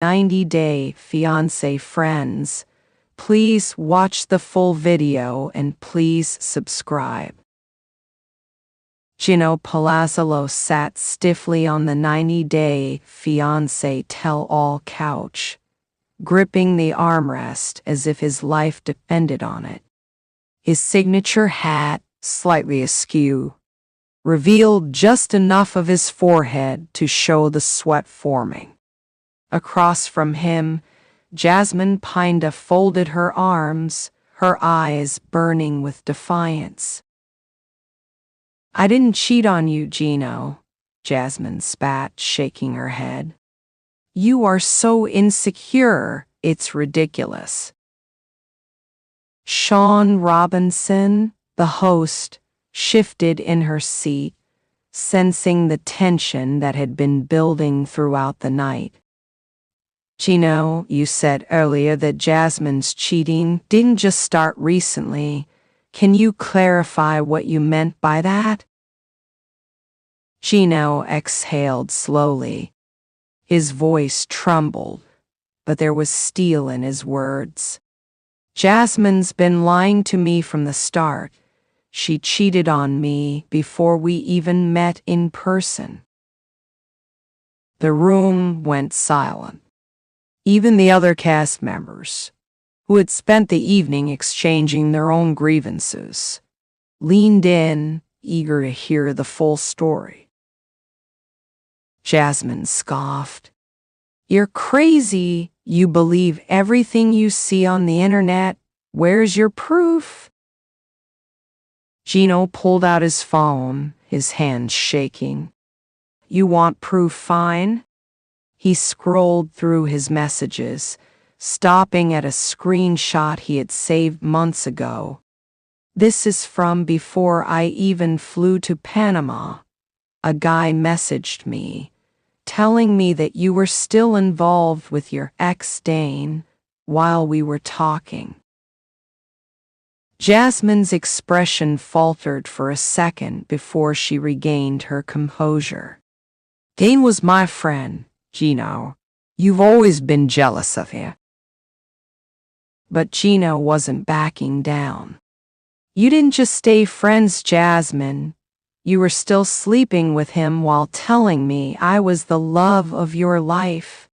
90-day fiancé friends. Please watch the full video and please subscribe. Gino Palazzolo sat stiffly on the 90-day fiancé tell-all couch, gripping the armrest as if his life depended on it. His signature hat, slightly askew, revealed just enough of his forehead to show the sweat forming. Across from him, Jasmine Pinda folded her arms, her eyes burning with defiance. "I didn't cheat on you, Gino," Jasmine spat, shaking her head. "You are so insecure, it's ridiculous." Sean Robinson, the host, shifted in her seat, sensing the tension that had been building throughout the night. "Gino, you said earlier that Jasmine's cheating didn't just start recently. Can you clarify what you meant by that?" Gino exhaled slowly. His voice trembled, but there was steel in his words. "Jasmine's been lying to me from the start. She cheated on me before we even met in person." The room went silent. Even the other cast members, who had spent the evening exchanging their own grievances, leaned in, eager to hear the full story. Jasmine scoffed. "You're crazy. You believe everything you see on the internet. Where's your proof?" Gino pulled out his phone, his hands shaking. "You want proof? Fine." He scrolled through his messages, stopping at a screenshot he had saved months ago. "This is from before I even flew to Panama. A guy messaged me, telling me that you were still involved with your ex Dane while we were talking." Jasmine's expression faltered for a second before she regained her composure. "Dane was my friend, Gino. You've always been jealous of him." But Gino wasn't backing down. "You didn't just stay friends, Jasmine. You were still sleeping with him while telling me I was the love of your life."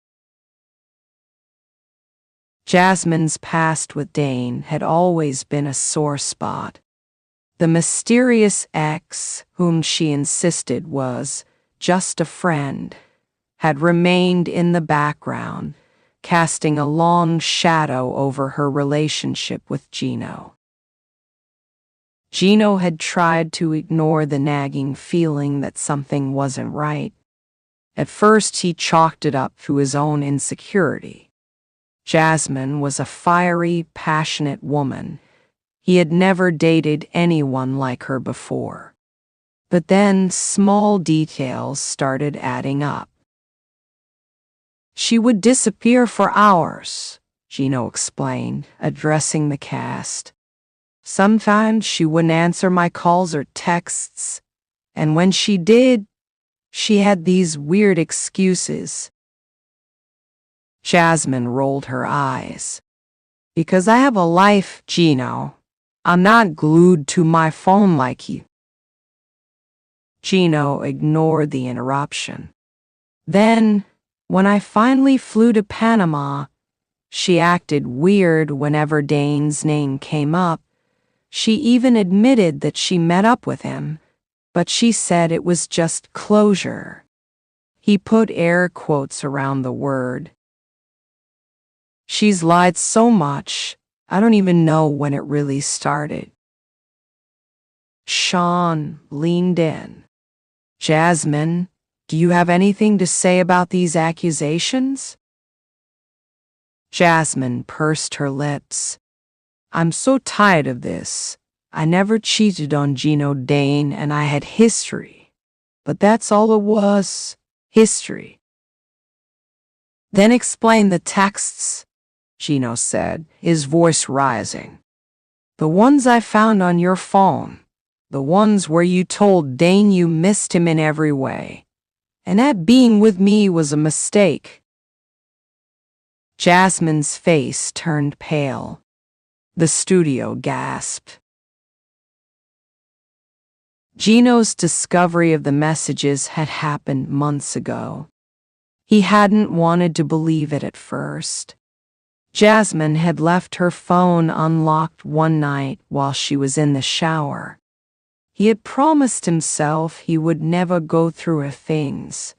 Jasmine's past with Dane had always been a sore spot. The mysterious ex, whom she insisted was just a friend, had remained in the background, casting a long shadow over her relationship with Gino. Gino had tried to ignore the nagging feeling that something wasn't right. At first, he chalked it up to his own insecurity. Jasmine was a fiery, passionate woman. He had never dated anyone like her before. But then small details started adding up. "She would disappear for hours," Gino explained, addressing the cast. "Sometimes she wouldn't answer my calls or texts, and when she did, she had these weird excuses." Jasmine rolled her eyes. "Because I have a life, Gino. I'm not glued to my phone like you." Gino ignored the interruption. "Then, when I finally flew to Panama, she acted weird whenever Dane's name came up. She even admitted that she met up with him, but she said it was just closure." He put air quotes around the word. "She's lied so much, I don't even know when it really started." Sean leaned in. "Jasmine, do you have anything to say about these accusations?" Jasmine pursed her lips. "I'm so tired of this. I never cheated on Gino Dane and I had history. But that's all it was, history." "Then explain the texts," Gino said, his voice rising. "The ones I found on your phone. The ones where you told Dane you missed him in every way. And that being with me was a mistake." Jasmine's face turned pale. The studio gasped. Gino's discovery of the messages had happened months ago. He hadn't wanted to believe it at first. Jasmine had left her phone unlocked one night while she was in the shower. He had promised himself he would never go through her things,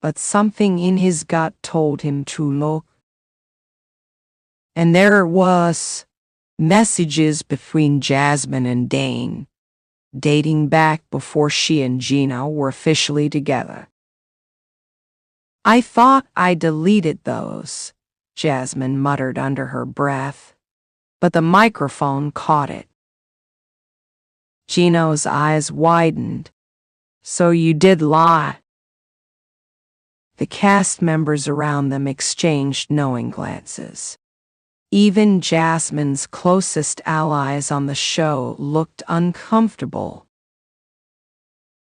but something in his gut told him to look. And there it was, messages between Jasmine and Dane, dating back before she and Gino were officially together. "I thought I deleted those," Jasmine muttered under her breath, but the microphone caught it. Gino's eyes widened. "So you did lie." The cast members around them exchanged knowing glances. Even Jasmine's closest allies on the show looked uncomfortable.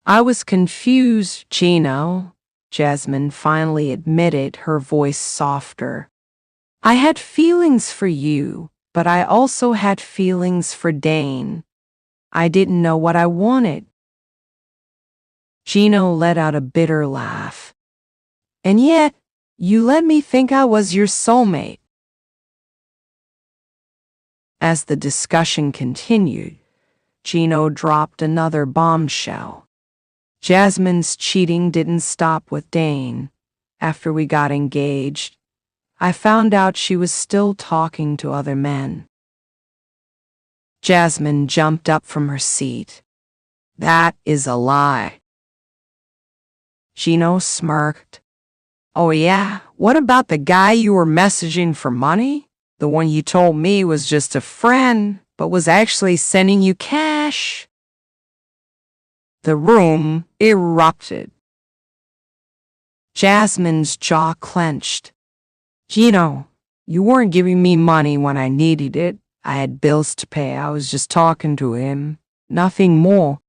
"I was confused, Gino," Jasmine finally admitted, her voice softer. "I had feelings for you, but I also had feelings for Dane. I didn't know what I wanted." Gino let out a bitter laugh. "And yet, you let me think I was your soulmate." As the discussion continued, Gino dropped another bombshell. "Jasmine's cheating didn't stop with Dane. After we got engaged, I found out she was still talking to other men." Jasmine jumped up from her seat. "That is a lie." Gino smirked. "Oh yeah? What about the guy you were messaging for money? The one you told me was just a friend, but was actually sending you cash?" The room erupted. Jasmine's jaw clenched. "Gino, you weren't giving me money when I needed it. I had bills to pay. I was just talking to him. Nothing more."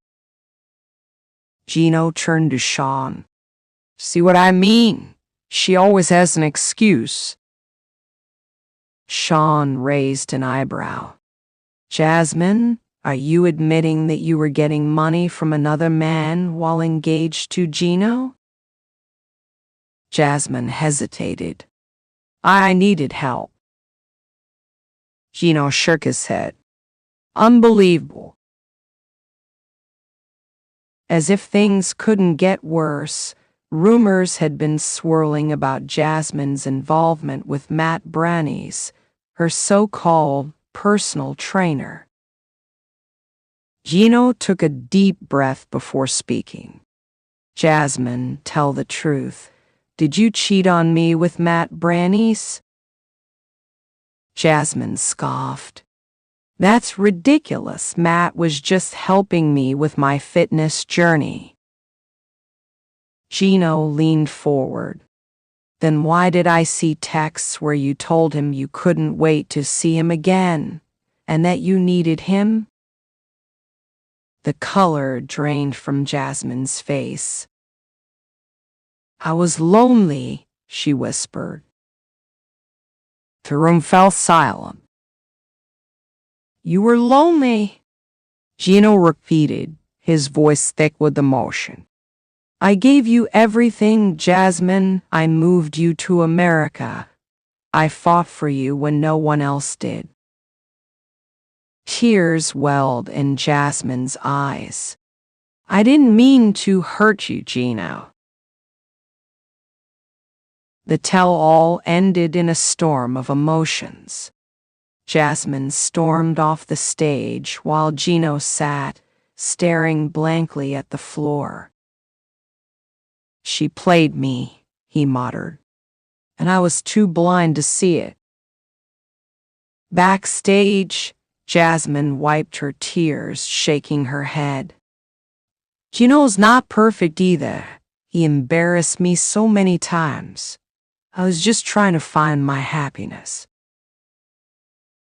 Gino turned to Sean. "See what I mean? She always has an excuse." Sean raised an eyebrow. "Jasmine, are you admitting that you were getting money from another man while engaged to Gino?" Jasmine hesitated. "I needed help." Gino shook his head. "Unbelievable." As if things couldn't get worse, rumors had been swirling about Jasmine's involvement with Matt Brannies, her so-called personal trainer. Gino took a deep breath before speaking. "Jasmine, tell the truth. Did you cheat on me with Matt Brannies?" Jasmine scoffed. "That's ridiculous. Matt was just helping me with my fitness journey." Gino leaned forward. "Then why did I see texts where you told him you couldn't wait to see him again, and that you needed him?" The color drained from Jasmine's face. "I was lonely," she whispered. The room fell silent. "You were lonely," Gino repeated, his voice thick with emotion. "I gave you everything, Jasmine. I moved you to America. I fought for you when no one else did." Tears welled in Jasmine's eyes. "I didn't mean to hurt you, Gino." The tell-all ended in a storm of emotions. Jasmine stormed off the stage while Gino sat, staring blankly at the floor. "She played me," he muttered, "and I was too blind to see it." Backstage, Jasmine wiped her tears, shaking her head. "Gino's not perfect either. He embarrassed me so many times. I was just trying to find my happiness."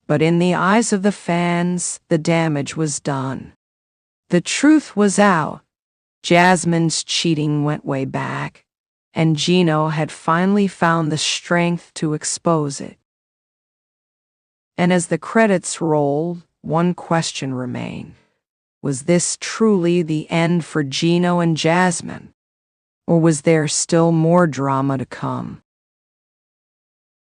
But in the eyes of the fans, the damage was done. The truth was out. Jasmine's cheating went way back. and Gino had finally found the strength to expose it. And as the credits rolled, one question remained. Was this truly the end for Gino and Jasmine? Or was there still more drama to come?